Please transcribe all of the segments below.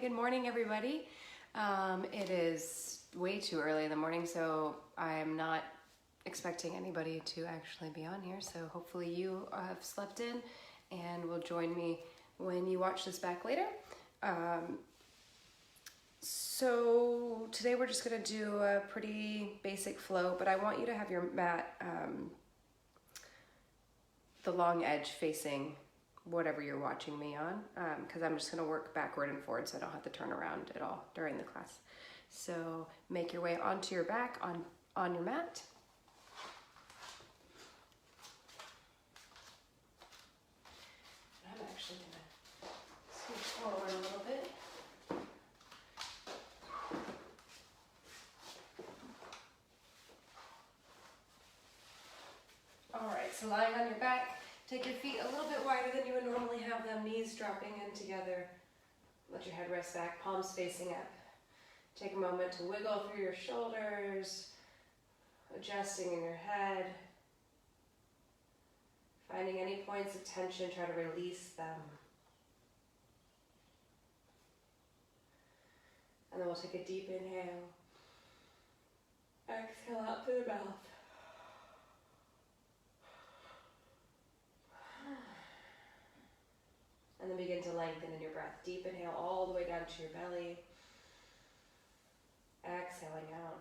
Good morning, everybody. It is way too early in the morning, so I'm not expecting anybody to actually be on here. So hopefully you have slept in and will join me when you watch this back later. So today we're just gonna do a pretty basic flow, but I want you to have your mat, the long edge facing whatever you're watching me on, because I'm just going to work backward and forward so I don't have to turn around at all during the class. So make your way onto your back on your mat. I'm actually going to switch forward a little bit. All right, so lying on your back, take your feet a little bit wider than you would normally have them, knees dropping in together. Let your head rest back, palms facing up. Take a moment to wiggle through your shoulders, adjusting in your head. Finding any points of tension, try to release them. And then we'll take a deep inhale. Exhale out through the mouth. And then begin to lengthen in your breath. Deep inhale all the way down to your belly. Exhaling out.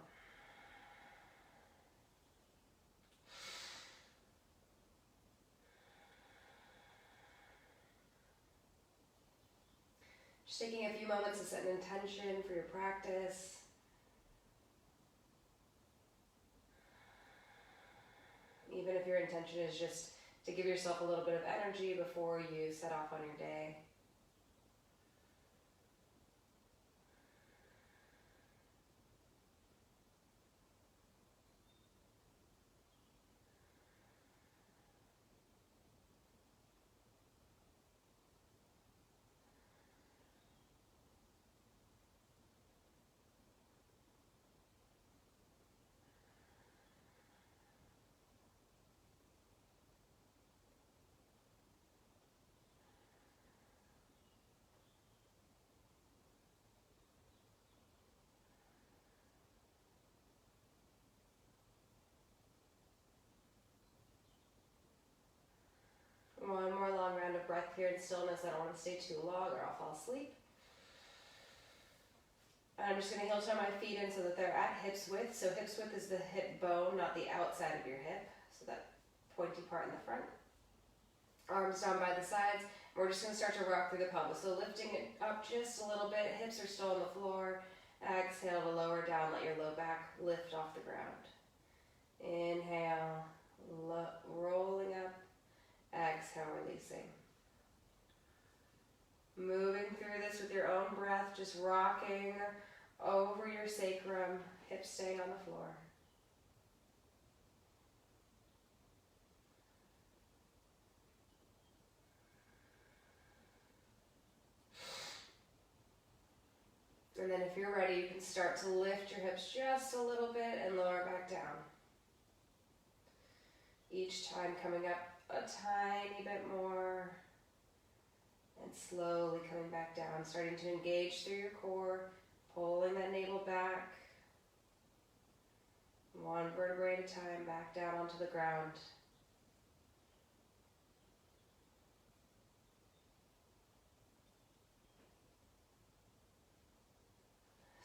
Just taking a few moments to set an intention for your practice. Even if your intention is just to give yourself a little bit of energy before you set off on your day. One more long round of breath here in stillness. I don't want to stay too long or I'll fall asleep. And I'm just going to heel turn my feet in so that they're at hips width. So hips width is the hip bone, not the outside of your hip. So that pointy part in the front. Arms down by the sides. We're just going to start to rock through the pelvis. So lifting it up just a little bit. Hips are still on the floor. Exhale to lower down. Let your low back lift off the ground. Inhale. Rolling up. Exhale, releasing. Moving through this with your own breath, just rocking over your sacrum, hips staying on the floor. And then if you're ready, you can start to lift your hips just a little bit and lower back down. Each time coming up a tiny bit more and slowly coming back down, starting to engage through your core, pulling that navel back, one vertebrae at a time, back down onto the ground.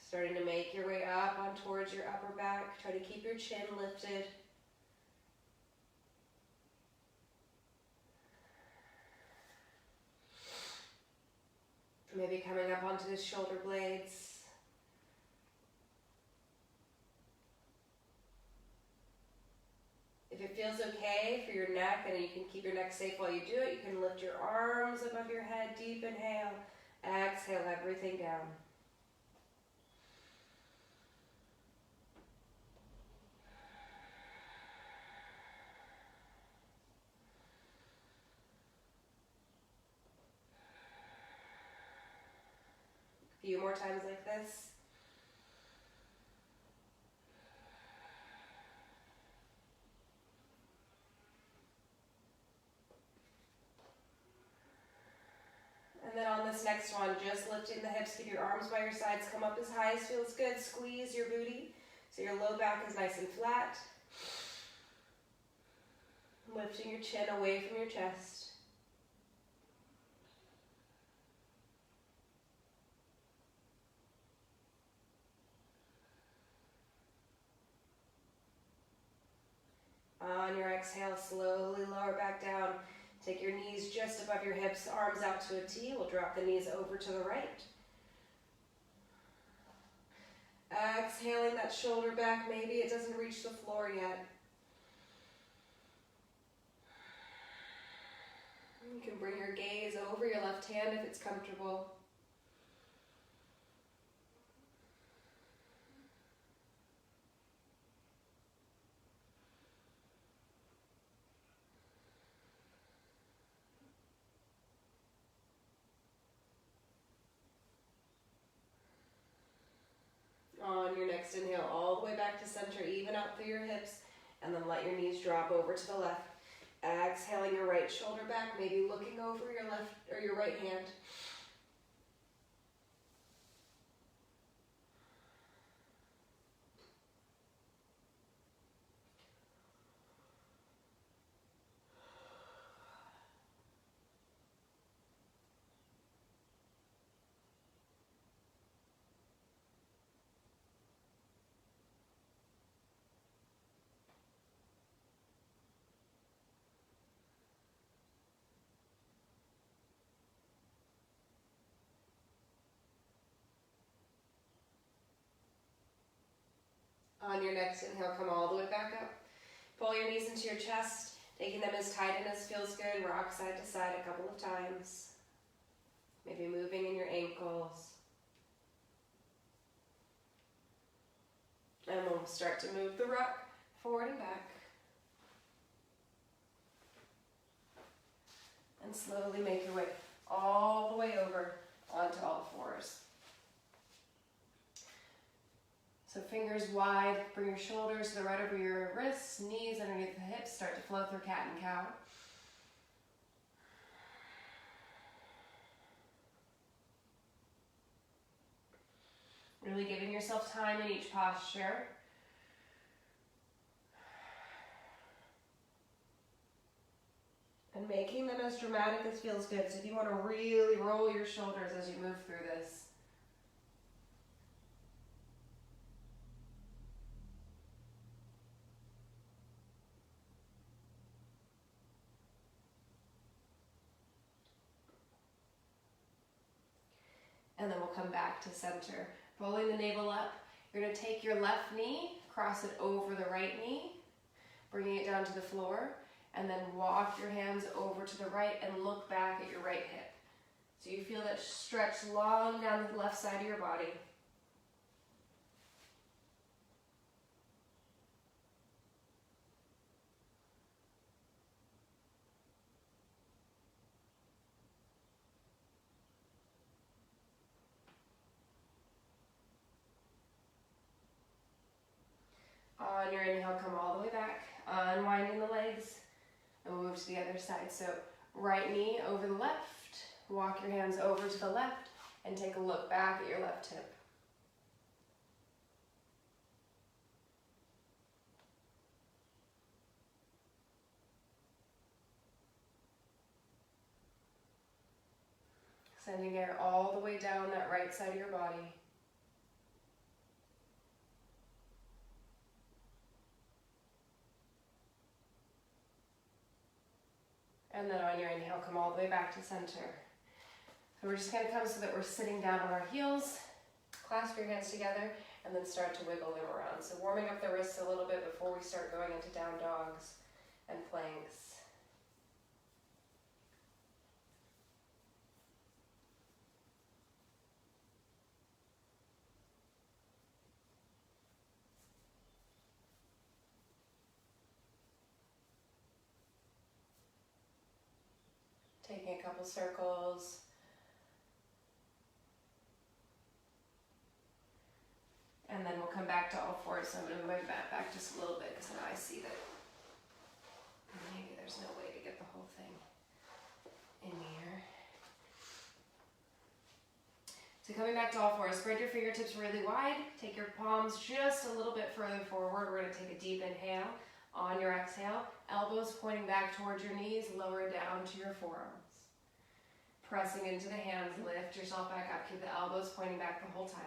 Starting to make your way up on towards your upper back. Try to keep your chin lifted. Maybe coming up onto the shoulder blades. If it feels okay for your neck and you can keep your neck safe while you do it, you can lift your arms above your head, deep inhale, exhale everything down. A few more times like this. And then on the this next one, just lifting the hips, keep your arms by your sides, come up as high as feels good, squeeze your booty so your low back is nice and flat. Lifting your chin away from your chest. On your exhale, slowly lower back down. Take your knees just above your hips, arms out to a T. We'll drop the knees over to the right. Exhaling that shoulder back, maybe it doesn't reach the floor yet. You can bring your gaze over your left hand if it's comfortable. On your next inhale, all the way back to center, even out through your hips, and then let your knees drop over to the left. Exhaling your right shoulder back, maybe looking over your left or your right hand. On your next inhale, come all the way back up. Pull your knees into your chest, taking them as tight and as feels good. Rock side to side a couple of times. Maybe moving in your ankles. And we'll start to move the rock forward and back. And slowly make your way all the way over onto all fours. So fingers wide, bring your shoulders to the right over your wrists, knees underneath the hips, start to flow through cat and cow. Really giving yourself time in each posture. And making them as dramatic as feels good. So if you want to really roll your shoulders as you move through this. And then we'll come back to center. Rolling the navel up. You're going to take your left knee, cross it over the right knee, bringing it down to the floor, and then walk your hands over to the right and look back at your right hip. So you feel that stretch long down the left side of your body. On your inhale, come all the way back, unwinding the legs, and we'll move to the other side. So right knee over the left, walk your hands over to the left, and take a look back at your left hip. Sending air all the way down that right side of your body. And then on your inhale, come all the way back to center. So we're just going to come so that we're sitting down on our heels, clasp your hands together, and then start to wiggle them around. So warming up the wrists a little bit before we start going into down dogs and planks. Taking a couple circles. And then we'll come back to all fours. So I'm going to move my back just a little bit because now I see that maybe there's no way to get the whole thing in here. So coming back to all fours, spread your fingertips really wide. Take your palms just a little bit further forward. We're going to take a deep inhale. On your exhale, elbows pointing back towards your knees, lower down to your forearms. Pressing into the hands, lift yourself back up. Keep the elbows pointing back the whole time.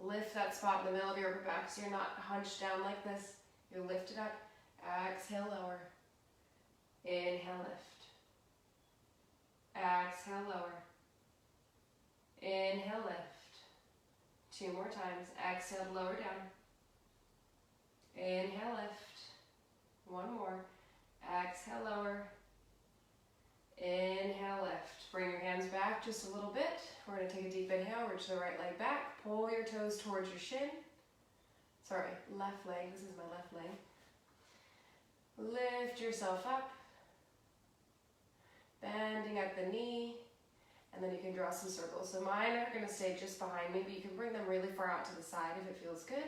Lift that spot in the middle of your upper back so you're not hunched down like this. You lift it up. Exhale, lower. Inhale, lift. Exhale, lower. Inhale, lift. 2 more times. Exhale, lower down. Inhale, lift. 1 more. Exhale, lower. Inhale, lift. Bring your hands back just a little bit. We're going to take a deep inhale. Reach the right leg back. Pull your toes towards your shin. Sorry, left leg. This is my left leg. Lift yourself up. Bending at the knee. And then you can draw some circles. So mine are going to stay just behind me, but you can bring them really far out to the side if it feels good.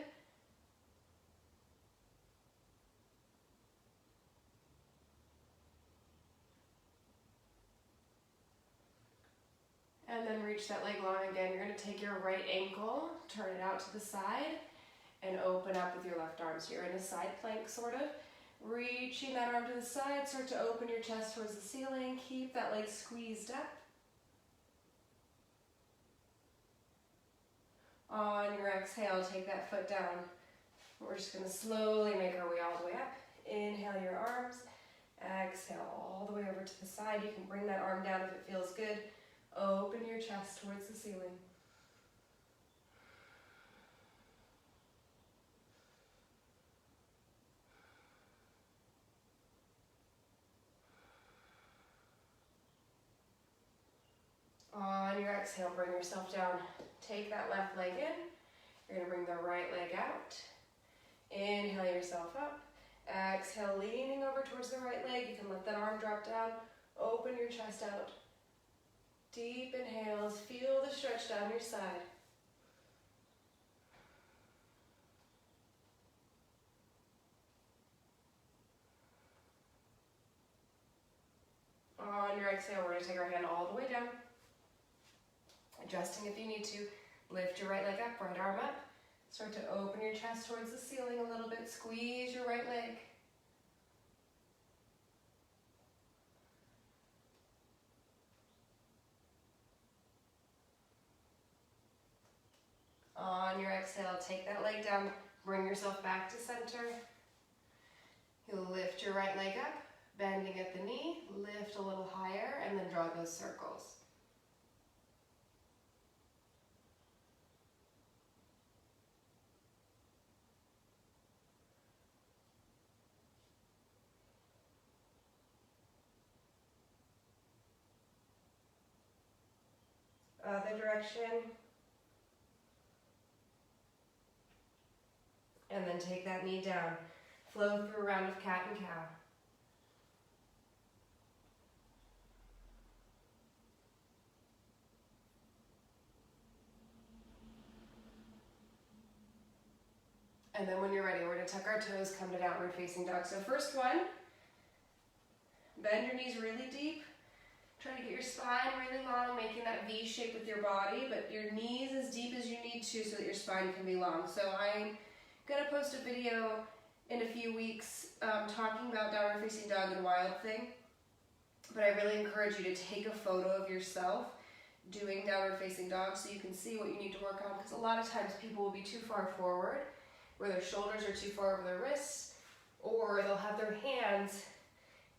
And then reach that leg long again. You're going to take your right ankle, turn it out to the side, and open up with your left arm. So you're in a side plank, sort of. Reaching that arm to the side, start to open your chest towards the ceiling. Keep that leg squeezed up. On your exhale, take that foot down. We're just going to slowly make our way all the way up. Inhale your arms. Exhale all the way over to the side. You can bring that arm down if it feels good. Open your chest towards the ceiling. On your exhale, bring yourself down. Take that left leg in. You're going to bring the right leg out. Inhale yourself up. Exhale, leaning over towards the right leg. You can let that arm drop down. Open your chest out. Deep inhales. Feel the stretch down your side. On your exhale, we're going to take our hand all the way down. Adjusting if you need to. Lift your right leg up, right arm up. Start to open your chest towards the ceiling a little bit. Squeeze your right leg. On your exhale, take that leg down. Bring yourself back to center. You'll lift your right leg up, bending at the knee. Lift a little higher and then draw those circles. Other direction. And then take that knee down. Flow through a round of cat and cow. And then when you're ready, we're going to tuck our toes, come to downward facing dog. So first one, bend your knees really deep. Try to get your spine really long, making that V shape with your body, but your knees as deep as you need to so that your spine can be long. So I'm going to post a video in a few weeks talking about downward facing dog and Wild Thing, but I really encourage you to take a photo of yourself doing downward facing dog so you can see what you need to work on, because a lot of times people will be too far forward, where their shoulders are too far over their wrists, or they'll have their hands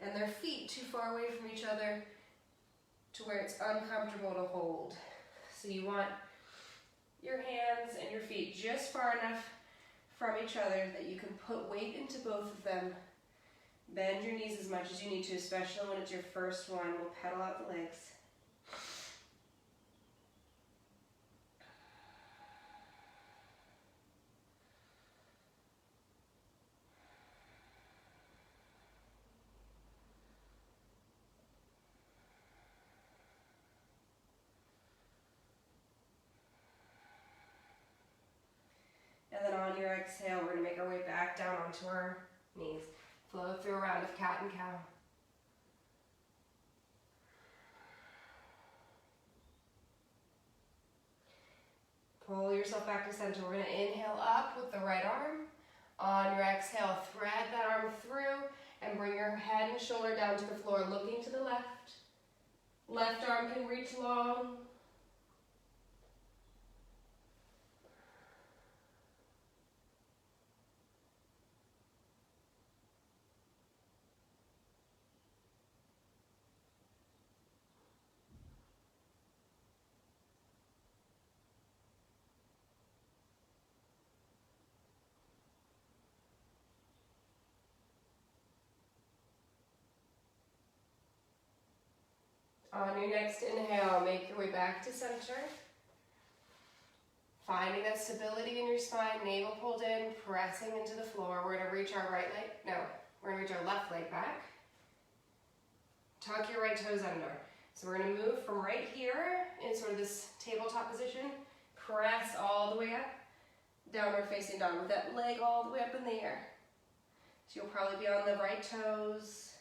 and their feet too far away from each other to where it's uncomfortable to hold. So you want your hands and your feet just far enough from each other that you can put weight into both of them. Bend your knees as much as you need to, especially when it's your first one. We'll pedal out the legs. And then on your exhale, we're going to make our way back down onto our knees. Flow through a round of cat and cow. Pull yourself back to center. We're gonna inhale up with the right arm. On your exhale, thread that arm through and bring your head and shoulder down to the floor, looking to the left. Left arm can reach long. On your next inhale, make your way back to center. Finding that stability in your spine, navel pulled in, pressing into the floor. We're gonna reach our we're gonna reach our left leg back. Tuck your right toes under. So we're gonna move from right here in sort of this tabletop position, press all the way up, downward facing dog with that leg all the way up in the air. So you'll probably be on the right toes.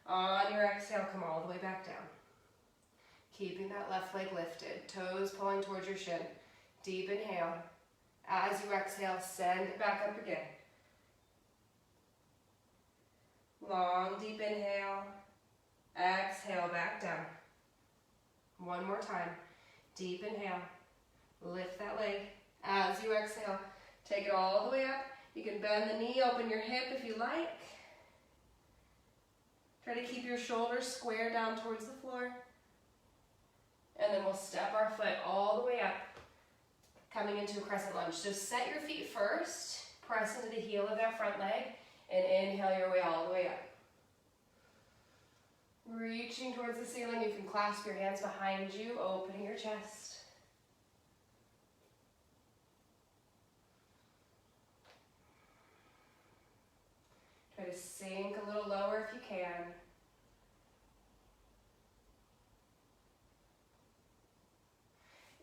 On your exhale, come all the way back down. Keeping that left leg lifted, toes pulling towards your shin. Deep inhale. As you exhale, send it back up again. Long, deep inhale. Exhale, back down. One more time. Deep inhale. Lift that leg. As you exhale, take it all the way up. You can bend the knee, open your hip if you like. Try to keep your shoulders square down towards the floor. And then we'll step our foot all the way up, coming into a crescent lunge. So set your feet first, press into the heel of that front leg, and inhale your way all the way up. Reaching towards the ceiling, you can clasp your hands behind you, opening your chest. Try to sink a little lower if you can.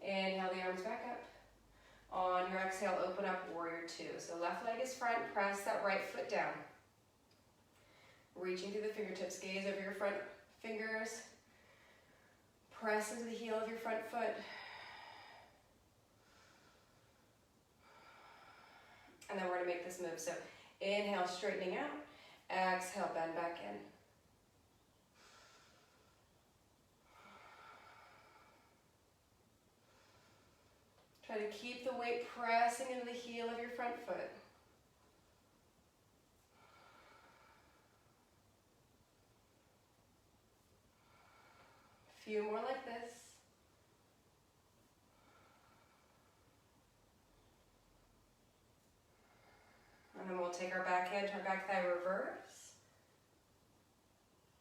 Inhale the arms back up. On your exhale, open up, warrior two. So left leg is front, press that right foot down. Reaching through the fingertips, gaze over your front fingers. Press into the heel of your front foot. And then we're gonna make this move. So inhale, straightening out. Exhale, bend back in. Try to keep the weight pressing into the heel of your front foot. A few more like this. And then we'll take our back hand to our back thigh, reverse.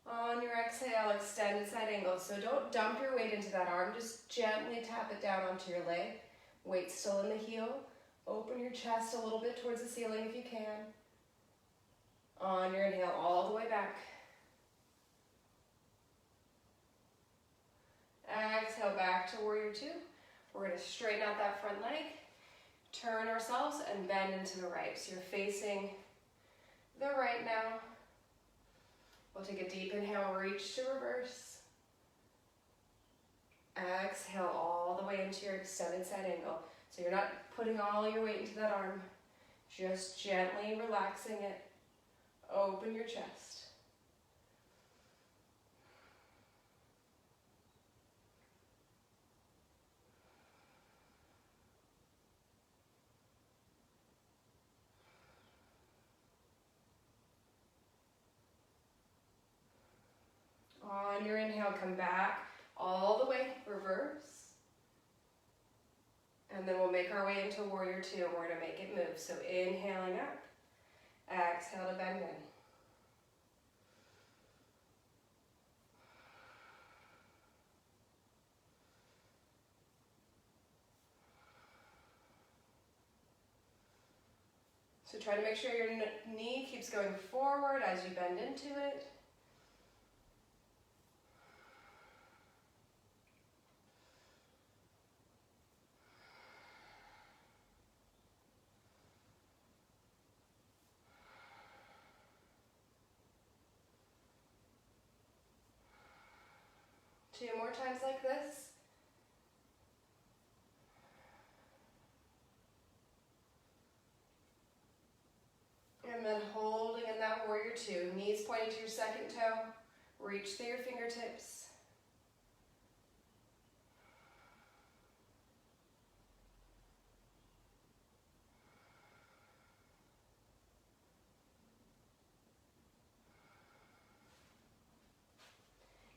On your exhale, extended side angle. So don't dump your weight into that arm, just gently tap it down onto your leg. Weight still in the heel. Open your chest a little bit towards the ceiling if you can. On your inhale, all the way back. Exhale, back to warrior two. We're going to straighten out that front leg, turn ourselves, and bend into the right. So you're facing the right now. We'll take a deep inhale, reach to reverse. Exhale all the way into your extended side angle. So you're not putting all your weight into that arm, just gently relaxing it. Open your chest. On your inhale, come back all the way, reverse. And then we'll make our way into warrior two, and we're going to make it move. So inhaling up, exhale to bend in. So try to make sure your knee keeps going forward as you bend into it. Two more times like this. warrior two. Knees pointing to your second toe. Reach through your fingertips.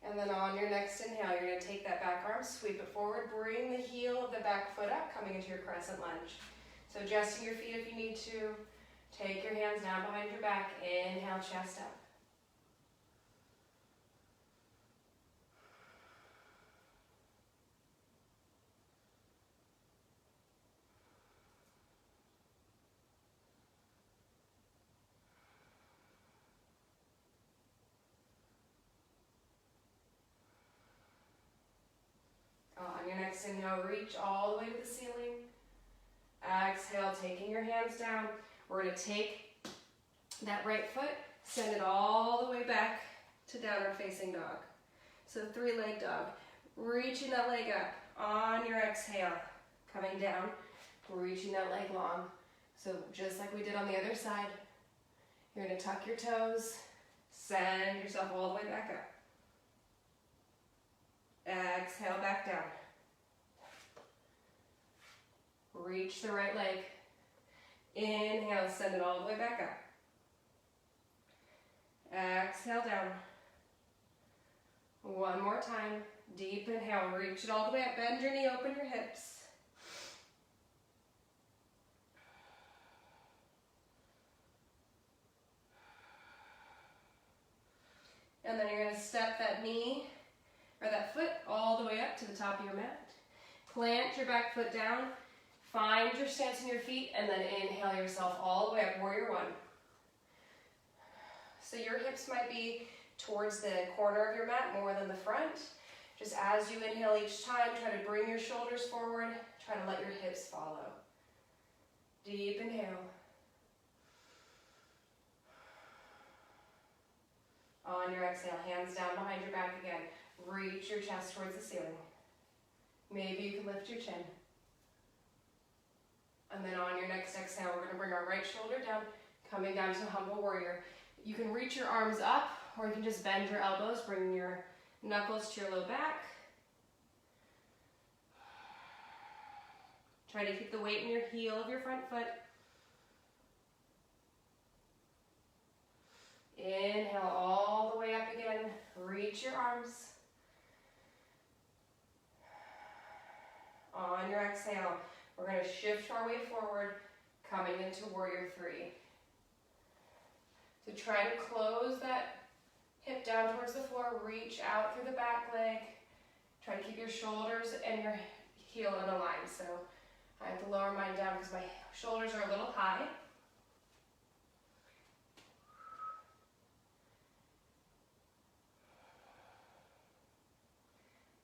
And then on your next inhale, you're going to take that back arm, sweep it forward, bring the heel of the back foot up, coming into your crescent lunge. So adjusting your feet if you need to. Take your hands down behind your back. Inhale, chest up. On your next inhale, reach all the way to the ceiling. Exhale, taking your hands down. We're going to take that right foot, send it all the way back to downward facing dog. So three-leg dog. Reaching that leg up on your exhale, coming down, reaching that leg long. So just like we did on the other side, you're going to tuck your toes, send yourself all the way back up. Exhale, back down. Reach the right leg. Inhale, send it all the way back up. Exhale, down. One more time. Deep inhale, reach it all the way up. Bend your knee, open your hips. And then you're going to step that knee or that foot all the way up to the top of your mat. Plant your back foot down. Find your stance in your feet, and then inhale yourself all the way up, warrior one. So your hips might be towards the corner of your mat more than the front. Just as you inhale each time, try to bring your shoulders forward. Try to let your hips follow. Deep inhale. On your exhale, hands down behind your back again. Reach your chest towards the ceiling. Maybe you can lift your chin. And then on your next exhale, we're going to bring our right shoulder down, coming down to humble warrior. You can reach your arms up, or you can just bend your elbows, bring your knuckles to your low back. Try to keep the weight in your heel of your front foot. Inhale all the way up again. Reach your arms. On your exhale, we're going to shift our way forward, coming into warrior three. So try to close that hip down towards the floor, reach out through the back leg. Try to keep your shoulders and your heel in a line. So I have to lower mine down because my shoulders are a little high.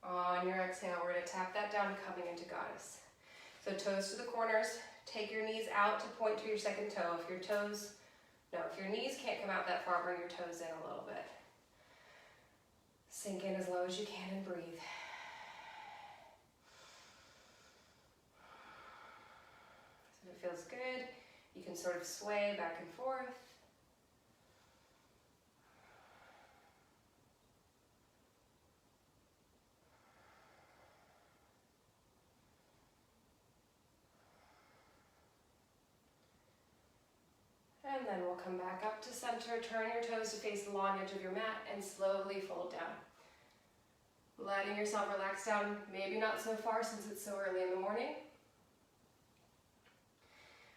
On your exhale, we're going to tap that down, coming into goddess. So toes to the corners, take your knees out to point to your second toe. If your knees can't come out that far, bring your toes in a little bit. Sink in as low as you can and breathe. So if it feels good, you can sort of sway back and forth. And then we'll come back up to center, turn your toes to face the long edge of your mat, and slowly fold down. Letting yourself relax down, maybe not so far since it's so early in the morning.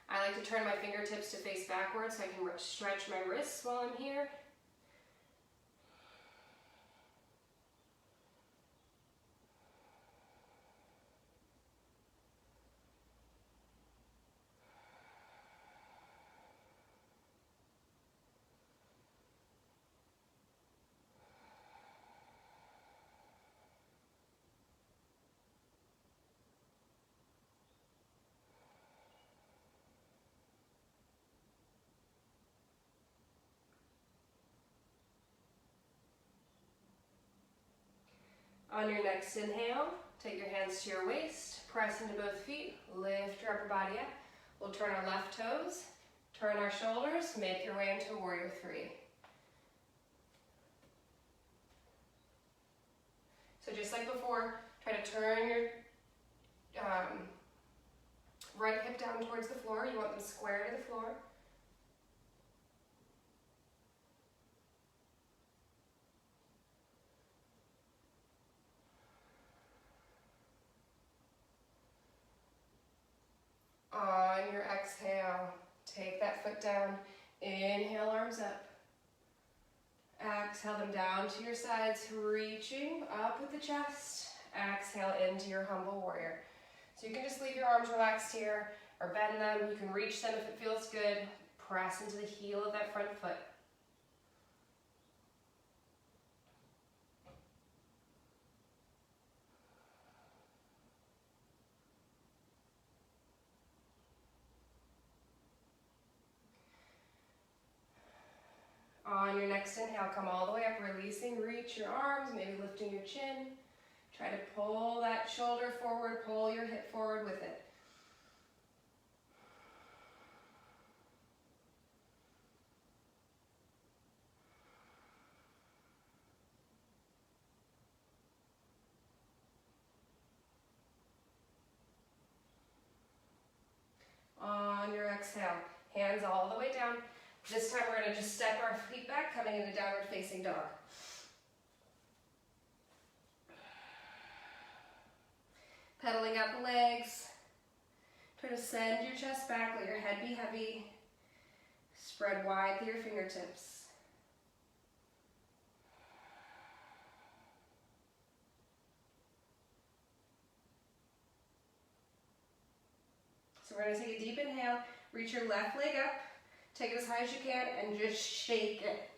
I like to turn my fingertips to face backwards so I can stretch my wrists while I'm here. On your next inhale, take your hands to your waist, press into both feet, lift your upper body up. We'll turn our left toes, turn our shoulders, make your way into warrior three. just like before, try to turn your right hip down towards the floor. You want them square to the floor. On your exhale, take that foot down. Inhale, arms up. Exhale them down to your sides, reaching up with the chest. Exhale into your humble warrior. So you can just leave your arms relaxed here or bend them. You can reach them if it feels good. Press into the heel of that front foot. On your next inhale, come all the way up, releasing, reach your arms, maybe lifting your chin. Try to pull that shoulder forward, pull your hip forward with it. On your exhale, hands all the way down. This time we're going to just step our feet back, coming into downward facing dog. Pedaling out the legs. Try to send your chest back, let your head be heavy. Spread wide through your fingertips. So we're going to take a deep inhale, reach your left leg up, take it as high as you can, and just shake it.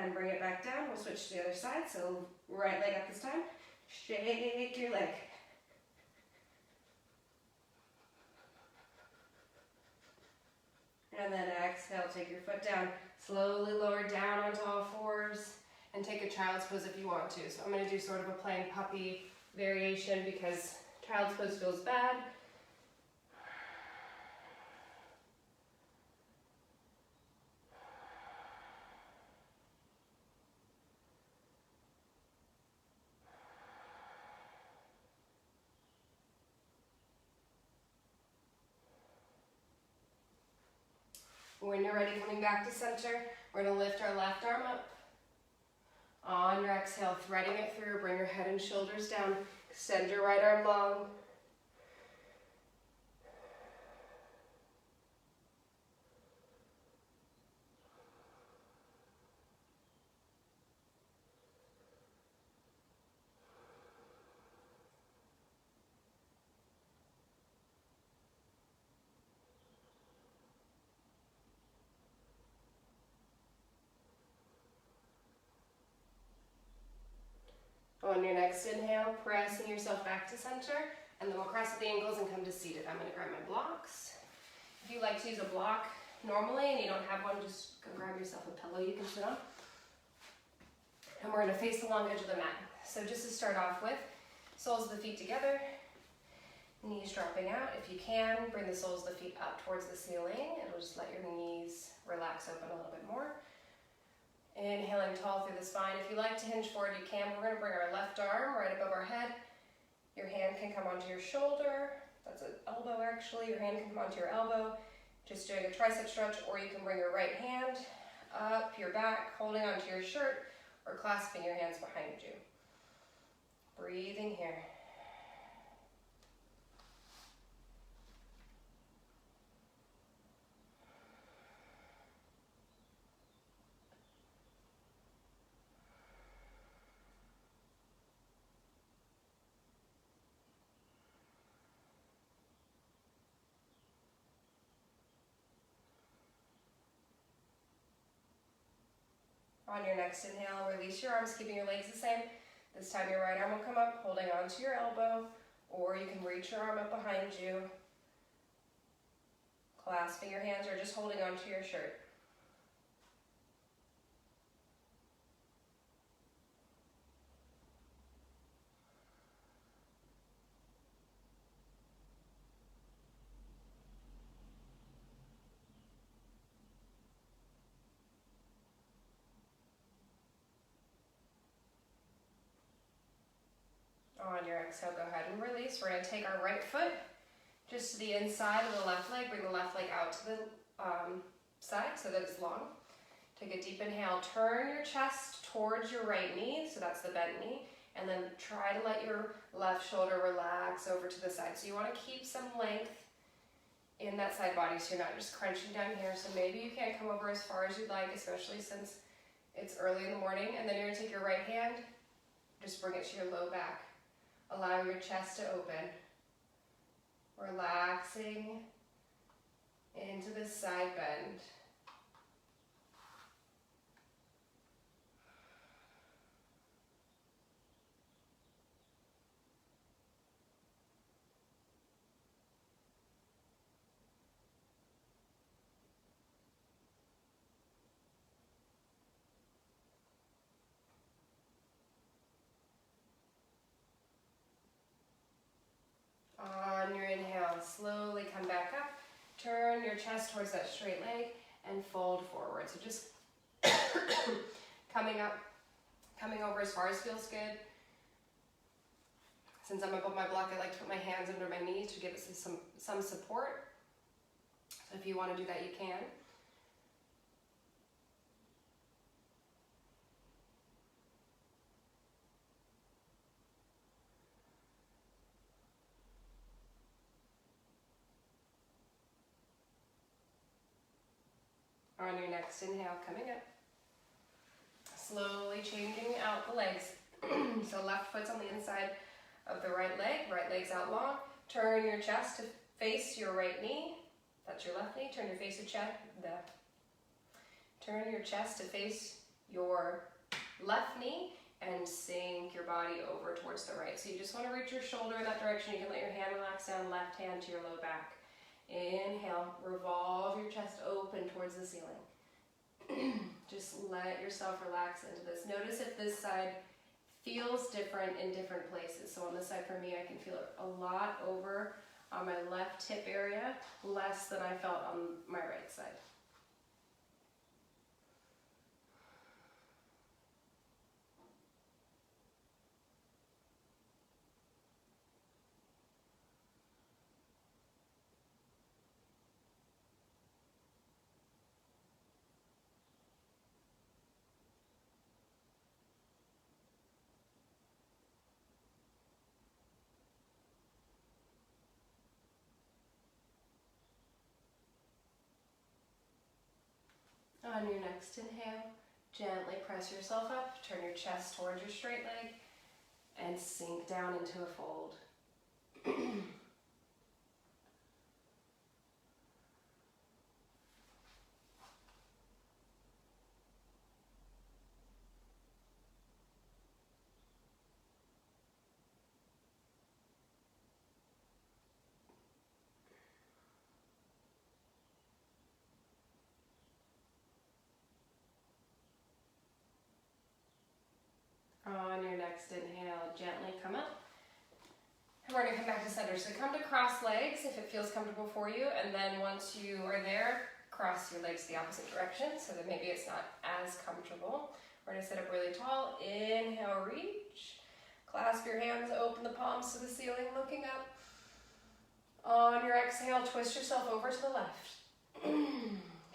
And bring it back down. We'll switch to the other side. So right leg up this time. Shake your leg. And then exhale, take your foot down. Slowly lower down onto all fours and take a child's pose if you want to. So I'm going to do sort of a playing puppy variation because child's pose feels bad. When you're ready, coming back to center, we're going to lift our left arm up. On your exhale, threading it through, bring your head and shoulders down. Extend your right arm long. On your next inhale, pressing yourself back to center, and then we'll cross at the ankles and come to seated. I'm going to grab my blocks. If you like to use a block normally and you don't have one, just go grab yourself a pillow you can sit on. And we're going to face the long edge of the mat. So just to start off with, soles of the feet together, knees dropping out. If you can, bring the soles of the feet up towards the ceiling. It'll just let your knees relax open a little bit more. Inhaling tall through the spine. If you like to hinge forward, you can. We're going to bring our left arm right above our head. Your hand can come onto your shoulder. That's an elbow actually. Your hand can come onto your elbow. Just doing a tricep stretch, or you can bring your right hand up your back, holding onto your shirt, or clasping your hands behind you. Breathing here. On your next inhale, release your arms, keeping your legs the same. This time your right arm will come up, holding onto your elbow, or you can reach your arm up behind you, clasping your hands, or just holding onto your shirt. On your exhale, go ahead and release. We're gonna take our right foot just to the inside of the left leg. Bring the left leg out to the side so that it's long. Take a deep inhale. Turn your chest towards your right knee, so that's the bent knee. And then try to let your left shoulder relax over to the side. So you want to keep some length in that side body so you're not just crunching down here. So maybe you can't come over as far as you'd like, especially since it's early in the morning. And then you're going to take your right hand, just bring it to your low back. Allow your chest to open. Relaxing into this side bend. On your inhale, slowly come back up. Turn your chest towards that straight leg and fold forward. So just coming up, coming over as far as feels good. Since I'm above my block, I like to put my hands under my knees to give it some support. So if you want to do that, you can. On your next inhale, coming up. Slowly changing out the legs. So left foot's on the inside of the right leg's out long. Turn your chest to face your right knee. That's your left knee. Turn your turn your chest to face your left knee and sink your body over towards the right. So you just want to reach your shoulder in that direction. You can let your hand relax down, left hand to your low back. Inhale, revolve your chest open towards the ceiling. Just let yourself relax into this. Notice if this side feels different in different places. So on this side for me, I can feel it a lot over on my left hip area, less than I felt on my right side. On your next inhale, gently press yourself up, turn your chest towards your straight leg, and sink down into a fold. On your next inhale, gently come up. And we're going to come back to center. So come to cross legs if it feels comfortable for you. And then once you are there, cross your legs the opposite direction so that maybe it's not as comfortable. We're going to sit up really tall. Inhale, reach. Clasp your hands, open the palms to the ceiling, looking up. On your exhale, twist yourself over to the left.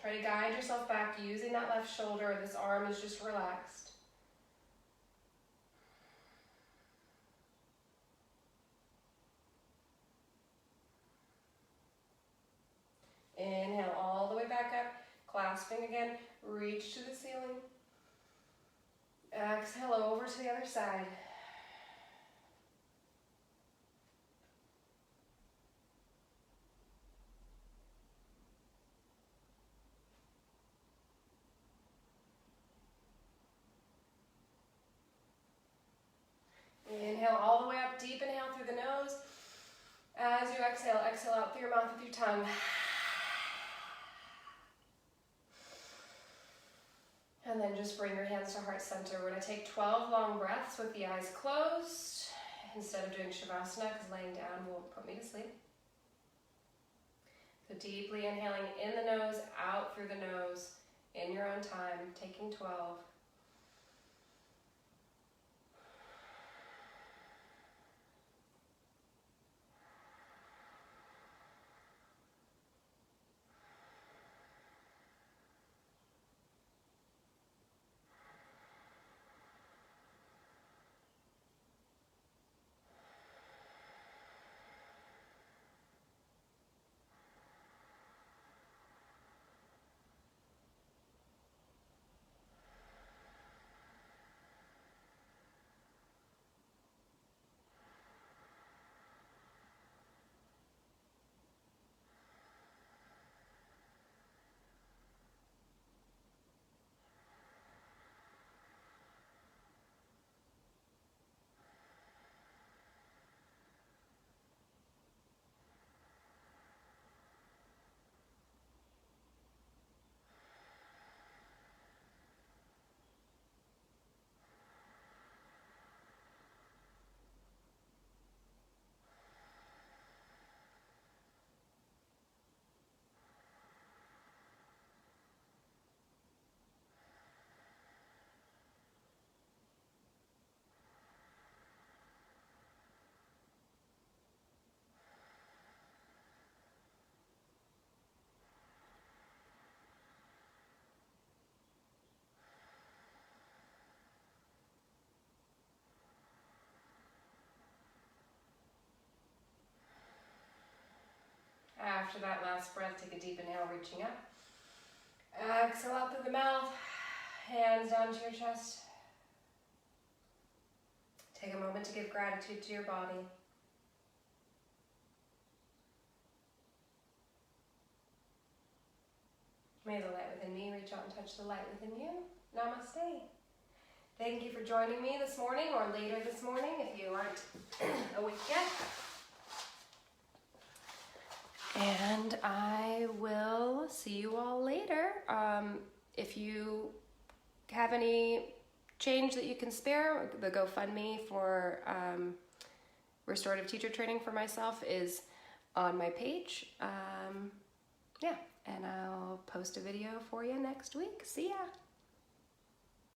Try to guide yourself back using that left shoulder. This arm is just relaxed. Inhale all the way back up, clasping again, reach to the ceiling. Exhale over to the other side. Inhale all the way up, deep inhale through the nose. As you exhale, exhale out through your mouth with your tongue. And then just bring your hands to heart center. We're going to take 12 long breaths with the eyes closed instead of doing Shavasana, because laying down will put me to sleep. So deeply inhaling in the nose, out through the nose, in your own time, taking 12. After that last breath, take a deep inhale, reaching up. Exhale out through the mouth, hands down to your chest. Take a moment to give gratitude to your body. May the light within me reach out and touch the light within you. Namaste. Thank you for joining me this morning or later this morning if you aren't awake yet. And I will see you all later. If you have any change that you can spare, the GoFundMe for restorative teacher training for myself is on my page. Yeah, and I'll post a video for you next week. See ya.